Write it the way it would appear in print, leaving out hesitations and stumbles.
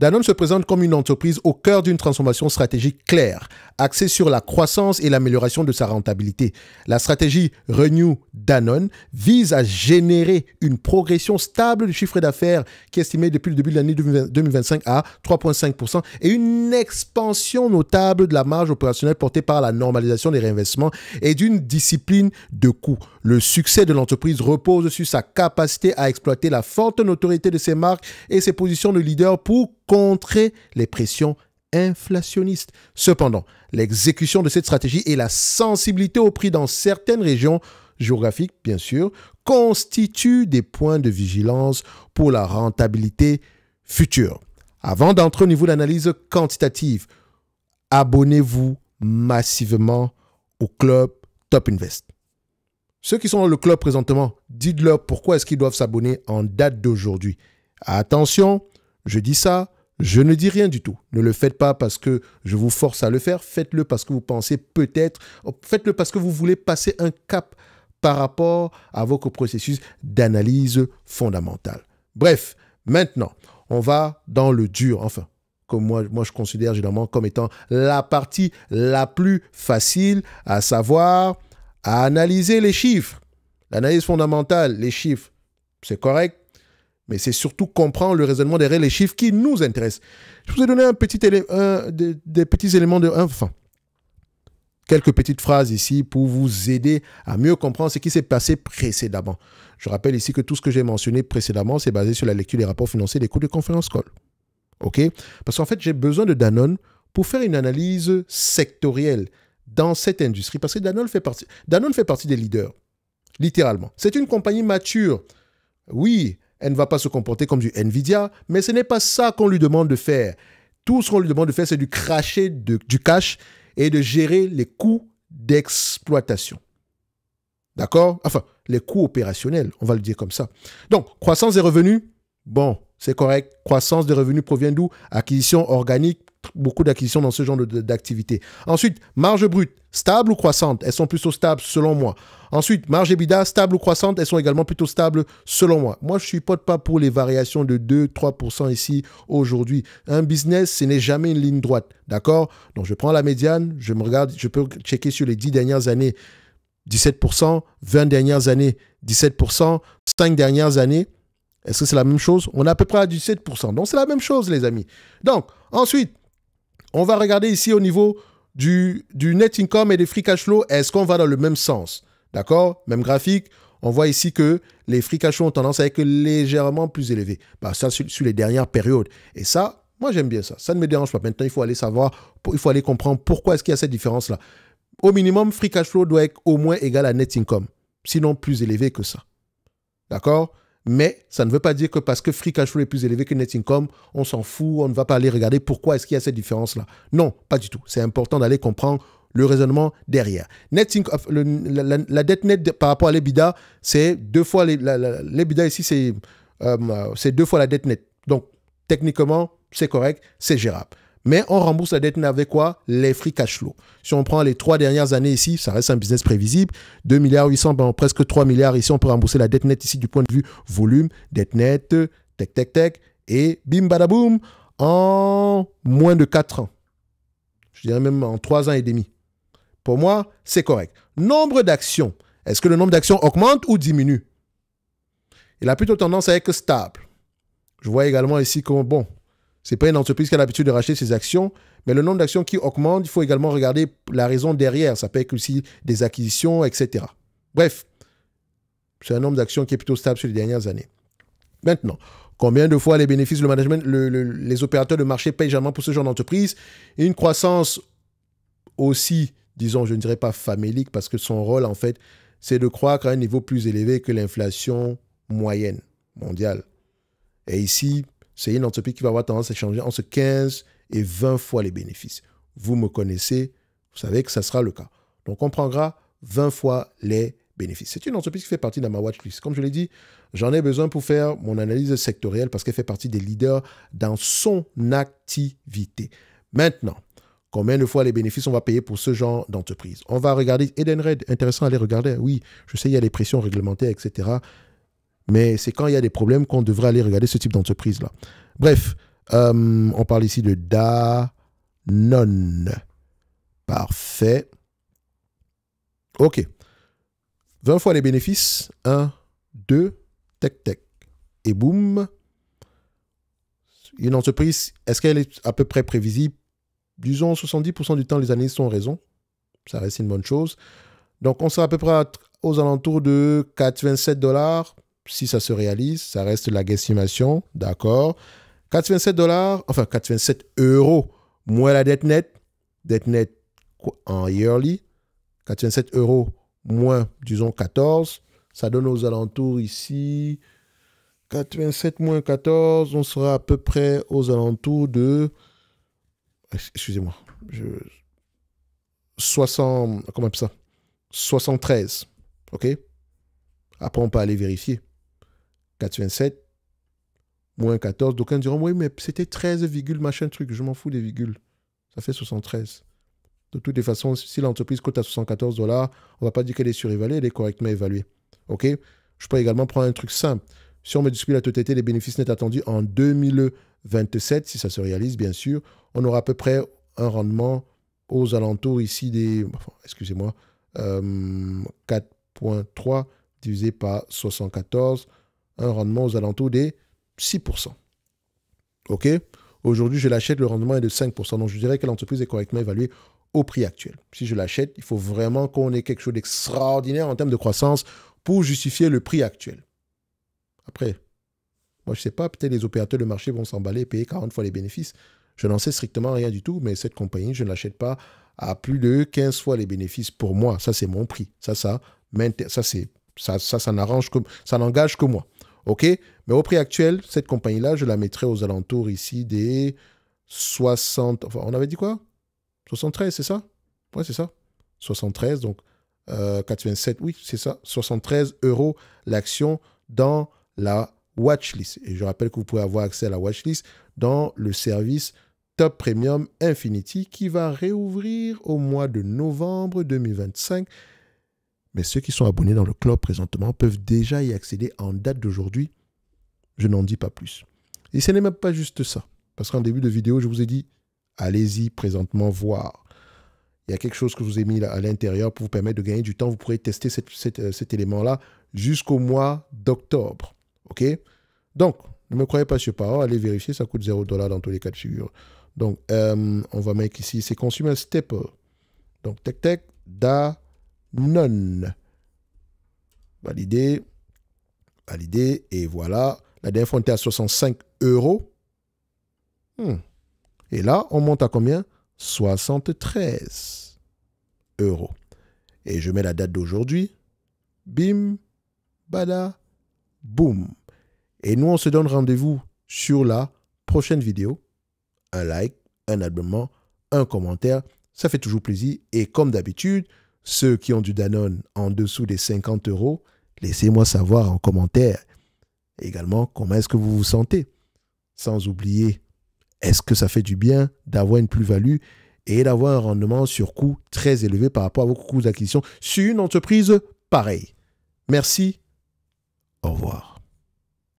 Danone se présente comme une entreprise au cœur d'une transformation stratégique claire, axée sur la croissance et l'amélioration de sa rentabilité. La stratégie Renew Danone vise à générer une progression stable du chiffre d'affaires qui est estimé depuis le début de l'année 2025 à 3,5% et une expansion notable de la marge opérationnelle portée par la normalisation des réinvestissements et d'une discipline de coûts. Le succès de l'entreprise repose sur sa capacité à exploiter la forte notoriété de ses marques et ses positions de leader pour contrer les pressions inflationnistes. Cependant, l'exécution de cette stratégie et la sensibilité au prix dans certaines régions géographiques, bien sûr, constituent des points de vigilance pour la rentabilité future. Avant d'entrer au niveau d'analyse quantitative, abonnez-vous massivement au club Top Invest. Ceux qui sont dans le club présentement, dites-leur pourquoi est-ce qu'ils doivent s'abonner en date d'aujourd'hui. Attention, je dis ça, je ne dis rien du tout. Ne le faites pas parce que je vous force à le faire. Faites-le parce que vous pensez peut-être, faites-le parce que vous voulez passer un cap par rapport à votre processus d'analyse fondamentale. Bref, maintenant, on va dans le dur, enfin, comme moi je considère généralement comme étant la partie la plus facile, à savoir à analyser les chiffres. L'analyse fondamentale, les chiffres, c'est correct. Mais c'est surtout comprendre le raisonnement derrière les chiffres qui nous intéressent. Je vous ai donné des petits éléments quelques petites phrases ici pour vous aider à mieux comprendre ce qui s'est passé précédemment. Je rappelle ici que tout ce que j'ai mentionné précédemment, c'est basé sur la lecture des rapports financiers des cours de conférence call. OK? Parce qu'en fait, j'ai besoin de Danone pour faire une analyse sectorielle dans cette industrie. Parce que Danone fait partie des leaders, littéralement. C'est une compagnie mature. Oui, elle ne va pas se comporter comme du Nvidia, mais ce n'est pas ça qu'on lui demande de faire. Tout ce qu'on lui demande de faire, c'est du cracher du cash et de gérer les coûts d'exploitation. D'accord? Enfin, les coûts opérationnels, on va le dire comme ça. Donc, croissance des revenus, bon, c'est correct. Croissance des revenus provient d'où? Acquisition organique, beaucoup d'acquisitions dans ce genre d'activité. Ensuite, marge brute, stable ou croissante? Elles sont plutôt stables selon moi. Ensuite, marge EBITDA, stable ou croissante? Elles sont également plutôt stables selon moi. Moi, je ne chipote pas pour les variations de 2-3% ici aujourd'hui. Un business, ce n'est jamais une ligne droite. D'accord? Donc, je prends la médiane, je me regarde, je peux checker sur les 10 dernières années, 17%, 20 dernières années, 17%, 5 dernières années. Est-ce que c'est la même chose? On est à peu près à 17%. Donc, c'est la même chose, les amis. Donc, ensuite, on va regarder ici au niveau du net income et des free cash flow. Est-ce qu'on va dans le même sens? D'accord? Même graphique. On voit ici que les free cash flow ont tendance à être légèrement plus élevés. Bah, ça, sur les dernières périodes. Et ça, moi, j'aime bien ça. Ça ne me dérange pas. Maintenant, il faut aller savoir, il faut aller comprendre pourquoi est-ce qu'il y a cette différence-là. Au minimum, free cash flow doit être au moins égal à net income. Sinon, plus élevé que ça. D'accord? Mais ça ne veut pas dire que parce que free cash flow est plus élevé que net income, on s'en fout, on ne va pas aller regarder pourquoi est-ce qu'il y a cette différence-là. Non, pas du tout. C'est important d'aller comprendre le raisonnement derrière. Net income, la dette nette par rapport à l'EBITDA, c'est 2 fois l'EBITDA ici, c'est 2 fois la dette nette. Donc, techniquement, c'est correct, c'est gérable. Mais on rembourse la dette nette avec quoi? Les free cash flow. Si on prend les 3 dernières années ici, ça reste un business prévisible. 2 milliards 800, ben presque 3 milliards ici, on peut rembourser la dette nette ici du point de vue volume, dette nette, tech, et bim badaboum, en moins de 4 ans. Je dirais même en 3 ans et demi. Pour moi, c'est correct. Nombre d'actions. Est-ce que le nombre d'actions augmente ou diminue? Il a plutôt tendance à être stable. Je vois également ici que, bon, ce n'est pas une entreprise qui a l'habitude de racheter ses actions, mais le nombre d'actions qui augmente, il faut également regarder la raison derrière. Ça peut être aussi des acquisitions, etc. Bref, c'est un nombre d'actions qui est plutôt stable sur les dernières années. Maintenant, combien de fois les bénéfices, le management, les opérateurs de marché payent généralement pour ce genre d'entreprise? Une croissance aussi, disons, je ne dirais pas famélique, parce que son rôle, en fait, c'est de croître à un niveau plus élevé que l'inflation moyenne mondiale. Et ici, c'est une entreprise qui va avoir tendance à changer entre 15 et 20 fois les bénéfices. Vous me connaissez, vous savez que ça sera le cas. Donc, on prendra 20 fois les bénéfices. C'est une entreprise qui fait partie de ma watchlist. Comme je l'ai dit, j'en ai besoin pour faire mon analyse sectorielle parce qu'elle fait partie des leaders dans son activité. Maintenant, combien de fois les bénéfices on va payer pour ce genre d'entreprise? On va regarder Edenred, intéressant à les regarder. Oui, je sais, il y a des pressions réglementaires, etc. Mais c'est quand il y a des problèmes qu'on devrait aller regarder ce type d'entreprise-là. Bref, On parle ici de Danone. Parfait. OK. 20 fois les bénéfices. 1, 2, tec, tec. Et boum. Une entreprise, est-ce qu'elle est à peu près prévisible? Disons 70% du temps, les analystes ont raison. Ça reste une bonne chose. Donc, on sera à peu près aux alentours de 87 $. Si ça se réalise, ça reste la guesstimation. D'accord. 87 $, enfin 87 € moins la dette nette. Dette nette en yearly. 87 € moins, disons, 14. Ça donne aux alentours ici. 87 moins 14, on sera à peu près aux alentours de... Excusez-moi. 60... Comment on appelle ça? 73. OK? Après, on peut aller vérifier. 87 moins 14. D'aucuns diront, oui, mais c'était 13, machin truc. Je m'en fous des virgules. Ça fait 73. De toutes les façons, si l'entreprise coûte à 74 $, on ne va pas dire qu'elle est surévaluée, elle est correctement évaluée. OK? Je peux également prendre un truc simple. Si on multiplie la totalité des bénéfices nets attendus en 2027, si ça se réalise, bien sûr, on aura à peu près un rendement aux alentours ici des... Excusez-moi. 4,3 divisé par 74, un rendement aux alentours des 6%. OK? Aujourd'hui, je l'achète, le rendement est de 5%. Donc, je dirais que l'entreprise est correctement évaluée au prix actuel. Si je l'achète, il faut vraiment qu'on ait quelque chose d'extraordinaire en termes de croissance pour justifier le prix actuel. Après, moi, je ne sais pas, peut-être les opérateurs de marché vont s'emballer et payer 40 fois les bénéfices. Je n'en sais strictement rien du tout, mais cette compagnie, je ne l'achète pas à plus de 15 fois les bénéfices pour moi. Ça, c'est mon prix. Ça n'engage que moi. OK? Mais au prix actuel, cette compagnie-là, je la mettrai aux alentours ici des 60... Enfin, on avait dit quoi? 73, c'est ça? Ouais, c'est ça. 73, donc 87, oui, c'est ça. 73 € l'action dans la watchlist. Et je rappelle que vous pouvez avoir accès à la watchlist dans le service Top Premium Infinity qui va réouvrir au mois de novembre 2025. Mais ceux qui sont abonnés dans le club présentement peuvent déjà y accéder en date d'aujourd'hui. Je n'en dis pas plus. Et ce n'est même pas juste ça. Parce qu'en début de vidéo, je vous ai dit, allez-y présentement voir. Il y a quelque chose que je vous ai mis là à l'intérieur pour vous permettre de gagner du temps. Vous pourrez tester cet élément-là jusqu'au mois d'octobre. OK? Donc, ne me croyez pas sur parole, allez vérifier, ça coûte 0 $ dans tous les cas de figure. Donc, on va mettre ici, c'est Consumer Staple. Donc, tech, Danone. Valider, et voilà. La dernière fois, on était à 65 €. Et là, on monte à combien? 73 €. Et je mets la date d'aujourd'hui. Bim, bada, boum. Et nous, on se donne rendez-vous sur la prochaine vidéo. Un like, un abonnement, un commentaire. Ça fait toujours plaisir. Et comme d'habitude, ceux qui ont du Danone en dessous des 50 €, laissez-moi savoir en commentaire également comment est-ce que vous vous sentez. Sans oublier, est-ce que ça fait du bien d'avoir une plus-value et d'avoir un rendement sur coût très élevé par rapport à vos coûts d'acquisition sur une entreprise pareille. Merci. Au revoir.